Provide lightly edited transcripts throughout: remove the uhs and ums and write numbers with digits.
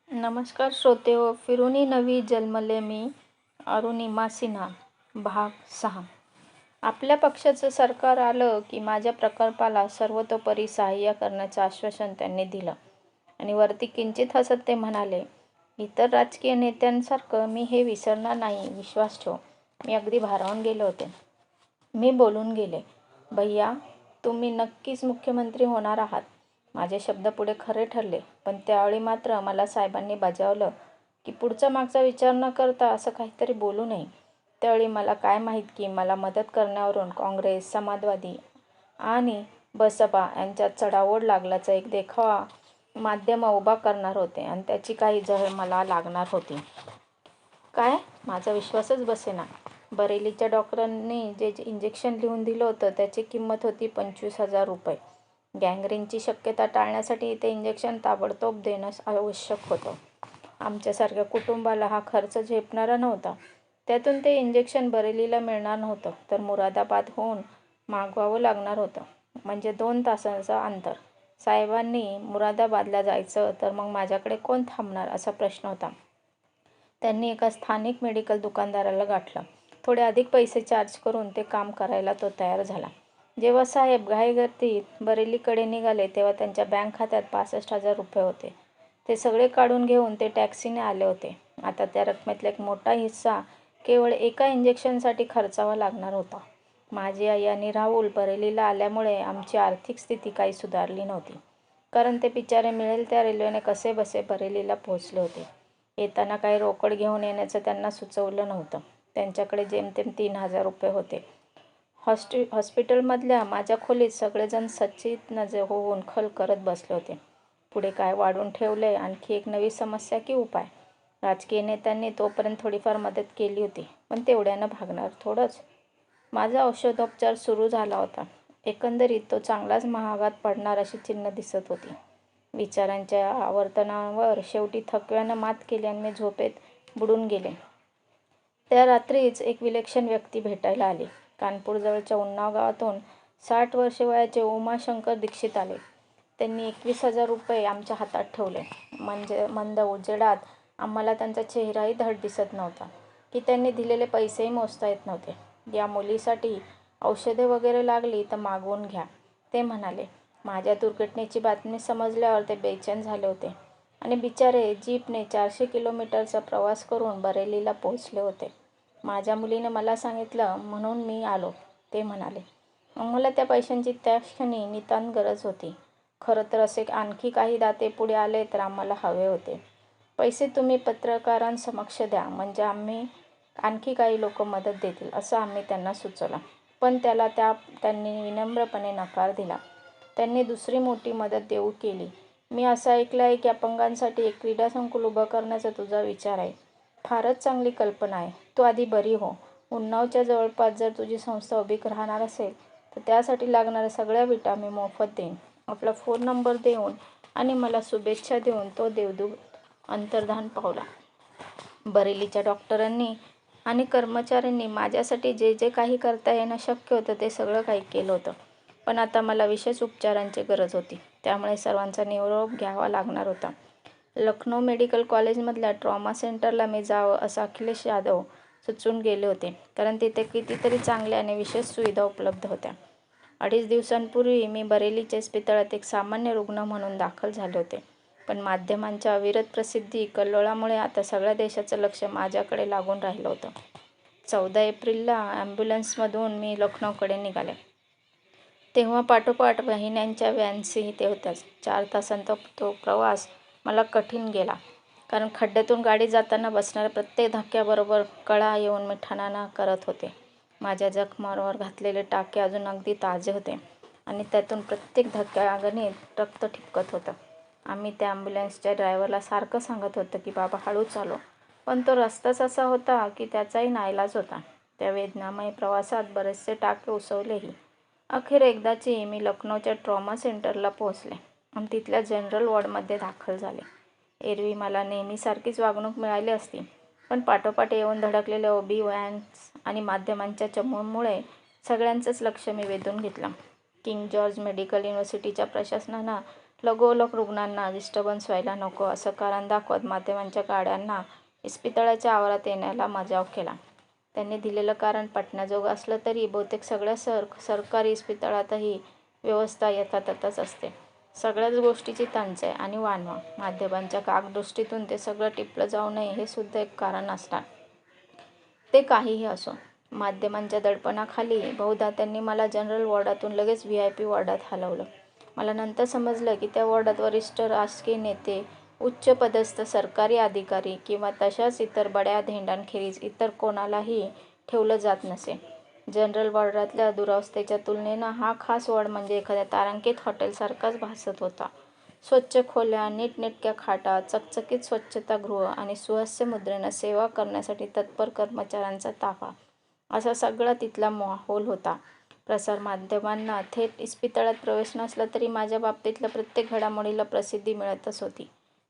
नमस्कार श्रोतेहो, फिरूनी नवी जन्मले मी. अरुणिमा सिन्हा. भाग 6. आपल्या पक्षाचं सरकार आलं की माझ्या प्रकल्पाला सर्वतोपरी सहाय्य करण्याचं आश्वासन त्यांनी दिलं आणि वरती किंचित हसत ते म्हणाले, इतर राजकीय नेत्यांसारखं मी हे विसरणार नाही, विश्वास ठेव. मी अगदी भारावून गेले होते. मी बोलून गेले, भैया, तुम्ही नक्कीच मुख्यमंत्री होणार आहात. माझे शब्द पुढे खरे ठरले, पण त्यावेळी मात्र मला साहेबांनी बजावलं की पुढचा मागचा विचार न करता असं काहीतरी बोलू नये. त्यावेळी मला काय माहीत की मला मदत करण्यावरून काँग्रेस, समाजवादी आणि बसपा यांच्यात चढाओढ लागल्याचा एक देखावा माध्यम उभा करणार होते आणि त्याची काही झळ मला लागणार होती. काय? माझा विश्वासच बसेना. बरेलीच्या डॉक्टरांनी जे इंजेक्शन लिहून दिलं होतं त्याची किंमत होती 25,000 रुपये. गँग्रीनची शक्यता टाळण्यासाठी ते इंजेक्शन ताबडतोब देणं आवश्यक होतं. आमच्यासारख्या कुटुंबाला हा खर्च झेपणारा नव्हता. त्यातून ते इंजेक्शन बरेलीला मिळणार नव्हतं, तर मुरादाबादहून मागवावं लागणार होतं. म्हणजे 2 तासांचं अंतर. साहेबांनी मुरादाबादला जायचं तर मग माझ्याकडे कोण थांबणार असा प्रश्न होता. त्यांनी एका स्थानिक मेडिकल दुकानदाराला गाठलं. थोडे अधिक पैसे चार्ज करून ते काम करायला तो तयार झाला. जेव्हा साहेब घाईगर्दीत बरेलीकडे निघाले तेव्हा त्यांच्या बँक खात्यात 65,000 रुपये होते. ते सगळे काढून घेऊन ते टॅक्सीने आले होते. आता त्या रकमेतला एक मोठा हिस्सा केवळ एका इंजेक्शनसाठी खर्चावा लागणार होता. माझी आई आणि राहुल बरेलीला आल्यामुळे आमची आर्थिक स्थिती काही सुधारली नव्हती, कारण ते बिचारे मिळेल त्या रेल्वेने कसेबसे बरेलीला पोहोचले होते. येताना काही रोकड घेऊन येण्याचं त्यांना सुचवलं नव्हतं. त्यांच्याकडे जेमतेम 3,000 रुपये होते. हॉस्पिटलमधल्या माझ्या खोलीत सगळेजण सचेत नजर होऊन खल करत बसले होते. पुढे काय वाढून ठेवलंय, आणखी एक नवी समस्या की उपाय? राजकीय नेत्यांनी तोपर्यंत थोडीफार मदत केली होती, पण तेवढ्यानं भागणार थोडंच. माझा औषधोपचार सुरू झाला होता. एकंदरीत तो चांगलाच महागात पडणार अशी चिन्ह दिसत होती. विचारांच्या आवर्तनावर शेवटी थकव्यानं मात केली आणि मी झोपेत बुडून गेले. त्या रात्रीच एक विलक्षण व्यक्ती भेटायला आली. कानपूरजवळच्या उन्नाव गावातून 60 वर्षे वयाचे उमाशंकर दीक्षित आले. त्यांनी 21,000 रुपये आमच्या हातात ठेवले. म्हणजे मंद उजेडात आम्हाला त्यांचा चेहराही धड दिसत नव्हता की त्यांनी दिलेले पैसेही मोजता येत नव्हते. या मुलीसाठी औषधे वगैरे लागली तर मागवून घ्या, ते म्हणाले. माझ्या दुर्घटनेची बातमी समजल्यावर ते बेचैन झाले होते आणि बिचारे जीपने 400 किलोमीटरचा प्रवास करून बरेलीला पोहोचले होते. माझ्या मुलीने मला सांगितलं म्हणून मी आलो, ते म्हणाले. आम्हाला त्या पैशांची त्या क्षणी नितांत गरज होती. खरं तर असे आणखी काही दाते पुढे आले तर आम्हाला हवे होते. पैसे तुम्ही पत्रकारांसमक्ष द्या, म्हणजे आणखी काही लोक मदत देतील, असं आम्ही त्यांना सुचवलं. पण त्याला त्यांनी विनम्रपणे नकार दिला. त्यांनी दुसरी मोठी मदत देऊ केली. मी असं ऐकलं आहे की अपंगांसाठी एक क्रीडा संकुल उभं करण्याचा तुझा विचार आहे. फारच चांगली कल्पना आहे. तू आधी बरी हो. उन्नावच्या जवळपास जर तुझी संस्था उभी राहणार असेल तर त्यासाठी लागणाऱ्या सगळ्या विटा मी मोफत देईन. आपला फोन नंबर देऊन आणि मला शुभेच्छा देऊन तो देवदूत अंतर्धान पावला. बरेलीच्या डॉक्टरांनी आणि कर्मचाऱ्यांनी माझ्यासाठी जे जे काही करता येणं शक्य होतं ते सगळं काही केलं होतं. पण आता मला विशेष उपचारांची गरज होती. त्यामुळे सर्वांचा निरोप घ्यावा लागणार होता. लखनौ मेडिकल कॉलेजमधल्या ट्रॉमा सेंटरला मी जावं असं अखिलेश यादव सुचून गेले होते, कारण तिथे कितीतरी चांगल्या आणि विशेष सुविधा उपलब्ध होत्या. 2.5 दिवसांपूर्वी मी बरेलीच्या इस्पितळात एक सामान्य रुग्ण म्हणून दाखल झाले होते. पण माध्यमांच्या अविरत प्रसिद्धी कल्लोळामुळे आता सगळ्या देशाचं लक्ष माझ्याकडे लागून राहिलं होतं. 14 एप्रिलला ॲम्ब्युलन्समधून मी लखनौकडे निघाले. तेव्हा पाठोपाठ वाहिन्यांच्या व्हॅन्सही ते होत्याच. 4 तासांचा तो प्रवास मला कठीण गेला, कारण खड्ड्यातून गाडी जाताना बसणाऱ्या प्रत्येक धक्क्याबरोबर कळा येऊन मी ठणाणा करत होते. माझ्या जखमांवर घातलेले टाके अजून अगदी ताजे होते आणि त्यातून प्रत्येक धक्क्यागणिक रक्त ठिबकत होतं. आम्ही त्या ॲम्ब्युलन्सच्या ड्रायव्हरला सारखं सांगत होतो की बाबा हळू चालव, पण तो रस्ताच असा होता की त्याचाही नाईलाज होता. त्या वेदनामय प्रवासात बरेचसे टाके उसवलेही. अखेर एकदाची मी लखनौच्या ट्रॉमा सेंटरला पोहोचले आणि तिथल्या जनरल वॉर्डमध्ये दाखल झाले. एरवी मला नेहमीसारखीच वागणूक मिळाली असती, पण पाठोपाठ येऊन धडकलेल्या ओबी व्हॅन्स आणि माध्यमांच्या चमूमुळे सगळ्यांचंच लक्ष मी वेधून घेतलं. किंग जॉर्ज मेडिकल युनिव्हर्सिटीच्या प्रशासनानं लगोलग रुग्णांना डिस्टर्बन्स व्हायला नको असं कारण दाखवत माध्यमांच्या गाड्यांना इस्पितळाच्या आवारात येण्याला मजाव केला. त्यांनी दिलेलं कारण पटण्याजोगं असलं तरी बहुतेक सगळ्या सरकारी इस्पितळातही व्यवस्था यथातथच असते. सगळ्याच गोष्टीची टंचाई आणि वानवा. माध्यमांच्या कागदृष्टीतून ते सगळं टिपलं जाऊ नये हे सुद्धा एक कारण असणार. ते काहीही असो, माध्यमांच्या दडपणाखाली बहुधा त्यांनी मला जनरल वॉर्डातून लगेच VIP वॉर्डात हलवलं. मला नंतर समजलं की त्या वॉर्डात वरिष्ठ राजकीय नेते, उच्चपदस्थ सरकारी अधिकारी किंवा तशाच इतर बड्या धेंडांखेरीज इतर कोणालाही ठेवलं जात नसे. जनरल वॉर्डातल्या दुरावस्थेच्या तुलनेनं हा खास वॉर्ड म्हणजे एखाद्या तारांकित हॉटेलसारखाच भासत होता. स्वच्छ खोल्या, नीटनेटक्या खाटा, चकचकीत स्वच्छतागृह आणि सुहास्य मुद्रेनं सेवा करण्यासाठी तत्पर कर्मचाऱ्यांचा ताफा असा सगळा तिथला माहोल होता. प्रसारमाध्यमांना थेट इस्पितळात प्रवेश नसला तरी माझ्या बाबतीतल्या प्रत्येक घडामोडीला प्रसिद्धी मिळतच होती.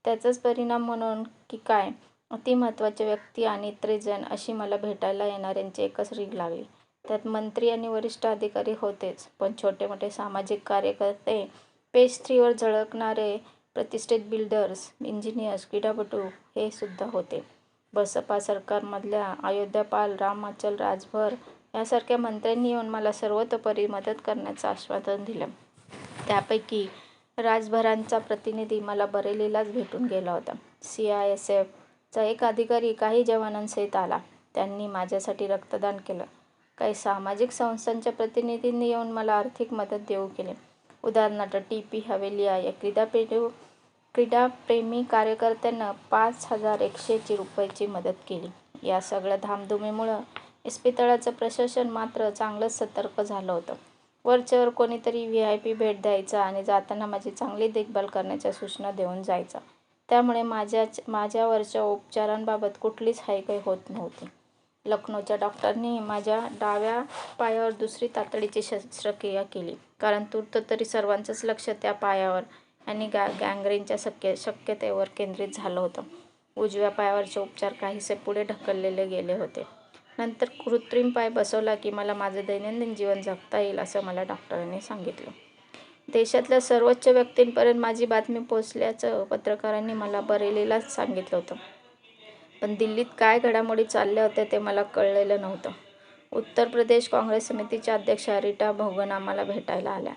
त्याचाच परिणाम म्हणून की काय, अतिमहत्त्वाच्या व्यक्ती आणि इतरेजण अशी मला भेटायला येणाऱ्यांची एकच रीघ लागली. त्यात मंत्री आणि वरिष्ठ अधिकारी होतेच, पण छोटे-मोठे सामाजिक कार्यकर्ते, पेज 3वर झळकणारे प्रतिष्ठित बिल्डर्स, इंजिनियर्स, क्रीडापटू हे सुद्धा होते. बसपा सरकारमधल्या अयोध्यापाल, रामअचल राजभर यासारख्या मंत्र्यांनी येऊन मला सर्वतोपरी मदत करण्याचं आश्वासन दिलं. त्यापैकी राजभरांचा प्रतिनिधी मला बरेलीलाच भेटून गेला होता. CISFचा एक अधिकारी काही जवानांसहित आला. त्यांनी माझ्यासाठी रक्तदान केलं. काही सामाजिक संस्थांच्या प्रतिनिधींनी येऊन मला आर्थिक मदत देऊ केली. उदाहरणार्थ TP हवेलिया या क्रीडाप्रेमी कार्यकर्त्यानं 5,100 रुपयाची मदत केली. या सगळ्या धामधुमीमुळं इस्पितळाचं प्रशासन मात्र चांगलंच सतर्क झालं होतं. वरचेवर कोणीतरी VIP भेट द्यायचा आणि जाताना माझी चांगली देखभाल करण्याच्या सूचना देऊन जायचा. त्यामुळे माझ्यावरच्या उपचारांबाबत कुठलीच हयगय होत नव्हती. लखनौच्या डॉक्टरांनी माझ्या डाव्या पायावर दुसरी तातडीची शस्त्रक्रिया केली, कारण तूर्त तरी सर्वांचंच लक्ष त्या पायावर आणि गँग्रीनच्या शक्यतेवर केंद्रित झालं होतं. उजव्या पायावरचे उपचार काहीसे पुढे ढकलले गेले होते. नंतर कृत्रिम पाय बसवला की मला माझं दैनंदिन जीवन जगता येईल असं मला डॉक्टरांनी सांगितलं. देशातल्या सर्वोच्च व्यक्तींपर्यंत माझी बातमी पोचल्याचं पत्रकारांनी मला बरेलीलाच सांगितलं होतं. पण दिल्लीत काय घडामोडी चालल्या होत्या ते मला कळलेलं नव्हतं. उत्तर प्रदेश काँग्रेस समितीच्या अध्यक्षा रीटा बहुगुण आम्हाला भेटायला आल्या.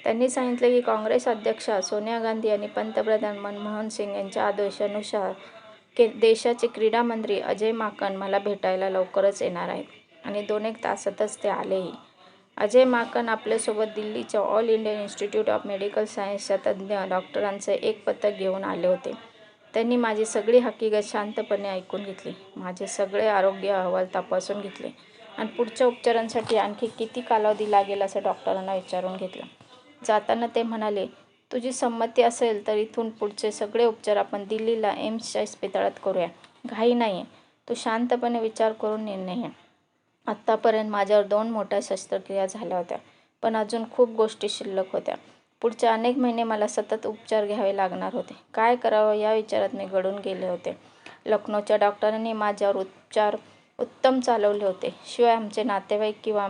त्यांनी सांगितलं की काँग्रेस अध्यक्षा सोनिया गांधी आणि पंतप्रधान मनमोहन सिंग यांच्या आदेशानुसार देशाचे क्रीडा मंत्री अजय माकन मला भेटायला लवकरच येणार आहेत आणि 2-1 तासातच ते आलेही. अजय माकन आपल्यासोबत दिल्लीच्या all India institute of medical सायन्सच्या तज्ज्ञ डॉक्टरांचं एक पथक घेऊन आले होते. त्यांनी माझी सगळी हकीकत शांतपणे ऐकून घेतली, माझे सगळे आरोग्य अहवाल तपासून घेतले आणि पुढच्या उपचारांसाठी आणखी किती कालावधी लागेल असं डॉक्टरांना विचारून घेतलं. जाताना ते म्हणाले, तुझी संमती असेल तर इथून पुढचे सगळे उपचार आपण दिल्लीला एम्सच्या इस्पितळात करूया. घाई नाहीये. तू शांतपणे विचार करून निर्णय घे. आत्तापर्यंत माझ्यावर 2 मोठ्या शस्त्रक्रिया झाल्या होत्या, पण अजून खूप गोष्टी शिल्लक होत्या. पुढचे अनेक महिने मला सतत उपचार घ्यावे लागणार होते. काय करावं या विचारात मी गढून गेले होते. लखनौच्या डॉक्टरांनी माझ्यावर उपचार उत्तम चालवले होते. शिवाय आमचे नातेवाईक किंवा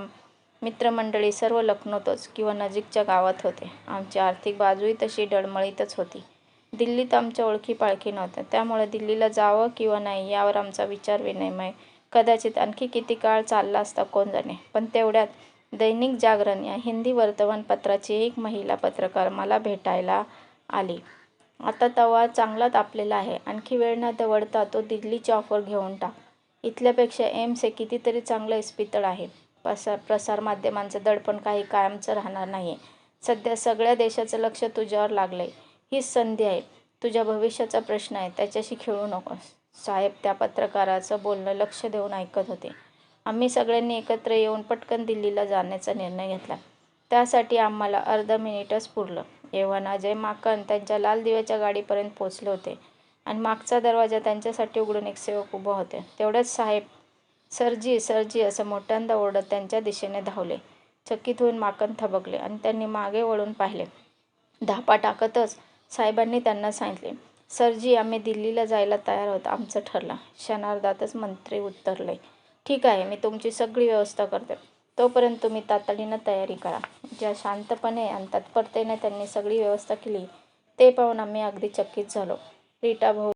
मित्रमंडळी सर्व लखनौतच किंवा नजीकच्या गावात होते. आमची आर्थिक बाजूही तशी डळमळीतच होती. दिल्लीत आमच्या ओळखीपाळखी नव्हत्या, त्यामुळे दिल्लीला जावं किंवा नाही यावर आमचा विचार-विनिमय कदाचित आणखी किती काळ चालला असता कोण जाणे. पण तेवढ्यात दैनिक जागरण या हिंदी वर्तमानपत्राची एक महिला पत्रकार मला भेटायला आली. आता तवा चांगला तापलेला आहे. आणखी वेळ न दवडता तो दिल्लीची ऑफर घेऊन टाक. इथल्यापेक्षा एम्स हे कितीतरी चांगलं इस्पितळ आहे. प्रसारमाध्यमांचं दडपण काही कायमचं राहणार नाहीये. सध्या सगळ्या देशाचं लक्ष तुझ्यावर लागलंय. हीच संधी आहे. तुझ्या भविष्याचा प्रश्न आहे. त्याच्याशी खेळू नकोस. साहेब त्या पत्रकाराचं बोलणं लक्ष देऊन ऐकत होते. आम्ही सगळ्यांनी एकत्र येऊन पटकन दिल्लीला जाण्याचा निर्णय घेतला. त्यासाठी आम्हाला अर्ध मिनिटच पुरलं. एव्हाना अजय माकन त्यांच्या लाल दिव्याच्या गाडीपर्यंत पोचले होते आणि मागचा दरवाजा त्यांच्यासाठी उघडून एक सेवक उभा होते. तेवढ्यात साहेब सरजी सरजी असं मोठ्यांदा ओरडत त्यांच्या दिशेने धावले. चकित होऊन माकन थबकले आणि त्यांनी मागे वळून पाहिले. धापा टाकतच साहेबांनी त्यांना सांगितले, सरजी आम्ही दिल्लीला जायला तयार आहोत. आमचं ठरलं. क्षणार्धातच मंत्री उत्तरले, ठीक आहे, मी तुमची सगळी व्यवस्था करते. तोपर्यंत तुम्ही तातडीनं तयारी करा. ज्या शांतपणे आणि तत्परतेने त्यांनी सगळी व्यवस्था केली ते पाहून आम्ही अगदी चकित झालो. रीटा